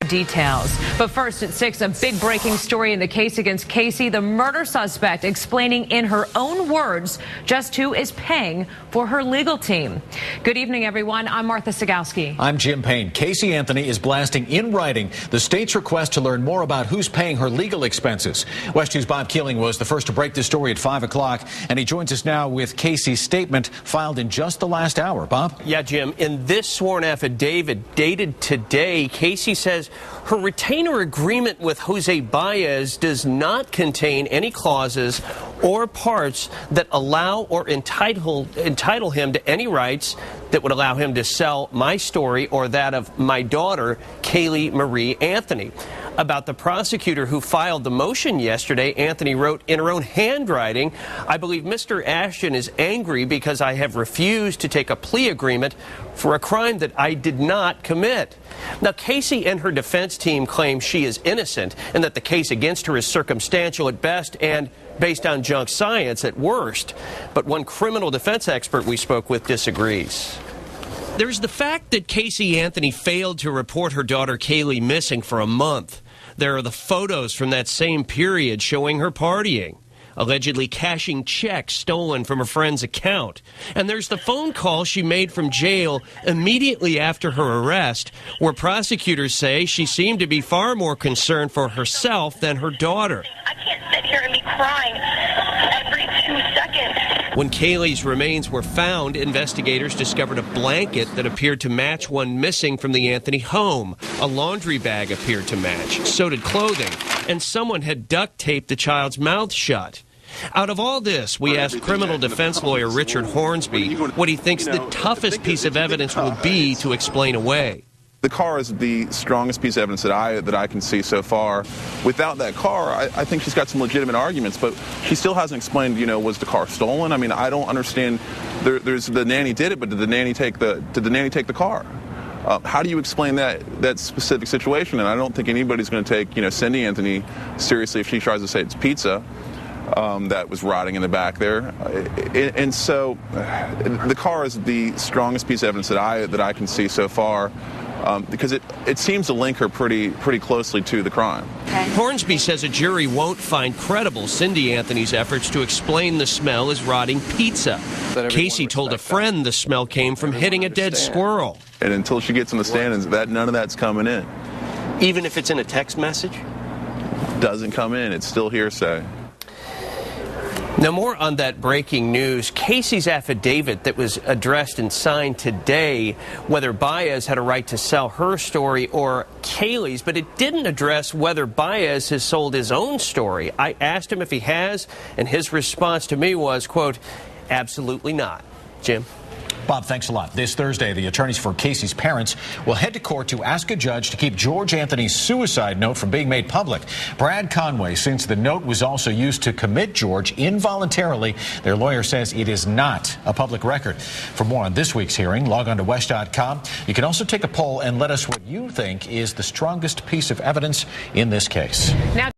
details. But first at 6, a big breaking story in the case against Casey, the murder suspect, explaining in her own words just who is paying for her legal team. Good evening, everyone. I'm Martha Sagowski. I'm Jim Payne. Casey Anthony is blasting in writing the state's request to learn more about who's paying her legal expenses. West 2's Bob Keeling was the first to break this story at 5 o'clock, and he joins us now with Casey's statement filed in just the last hour. Bob? Yeah, Jim. In this sworn affidavit dated today, Casey says her retainer agreement with Jose Baez does not contain any clauses or parts that allow or entitle him to any rights that would allow him to sell my story or that of my daughter, Kaylee Marie Anthony. About the prosecutor who filed the motion yesterday, Anthony wrote in her own handwriting, "I believe Mr. Ashton is angry because I have refused to take a plea agreement for a crime that I did not commit." Now, Casey and her defense team claim she is innocent and that the case against her is circumstantial at best and based on junk science at worst. But one criminal defense expert we spoke with disagrees. There's the fact that Casey Anthony failed to report her daughter Kaylee missing for a month. There are the photos from that same period showing her partying, allegedly cashing checks stolen from a friend's account. And there's the phone call she made from jail immediately after her arrest, where prosecutors say she seemed to be far more concerned for herself than her daughter. I can't sit here and be crying every 2 seconds. When Kaylee's remains were found, investigators discovered a blanket that appeared to match one missing from the Anthony home. A laundry bag appeared to match, so did clothing, and someone had duct taped the child's mouth shut. Out of all this, we asked criminal defense lawyer Richard Hornsby what he thinks the toughest piece of evidence will be to explain away. The car is the strongest piece of evidence that I can see so far. Without that car, I think she's got some legitimate arguments, but she still hasn't explained, was the car stolen? I mean, I don't understand. There's the nanny did it, but did the nanny take the car? How do you explain that specific situation? And I don't think anybody's going to take, Cindy Anthony seriously if she tries to say it's pizza that was rotting in the back there. And so the car is the strongest piece of evidence that I can see so far. Because it seems to link her pretty closely to the crime. Hornsby says a jury won't find credible Cindy Anthony's efforts to explain the smell as rotting pizza. Casey told a friend the smell came from hitting a dead squirrel. And until she gets in the stand, none of that's coming in. Even if it's in a text message? Doesn't come in. It's still hearsay. Now, more on that breaking news. Casey's affidavit that was addressed and signed today, whether Baez had a right to sell her story or Kaylee's, but it didn't address whether Baez has sold his own story. I asked him if he has, and his response to me was, quote, absolutely not. Jim? Bob, thanks a lot. This Thursday, the attorneys for Casey's parents will head to court to ask a judge to keep George Anthony's suicide note from being made public. Brad Conway, since the note was also used to commit George involuntarily, their lawyer says it is not a public record. For more on this week's hearing, log on to wesh.com. You can also take a poll and let us what you think is the strongest piece of evidence in this case. Now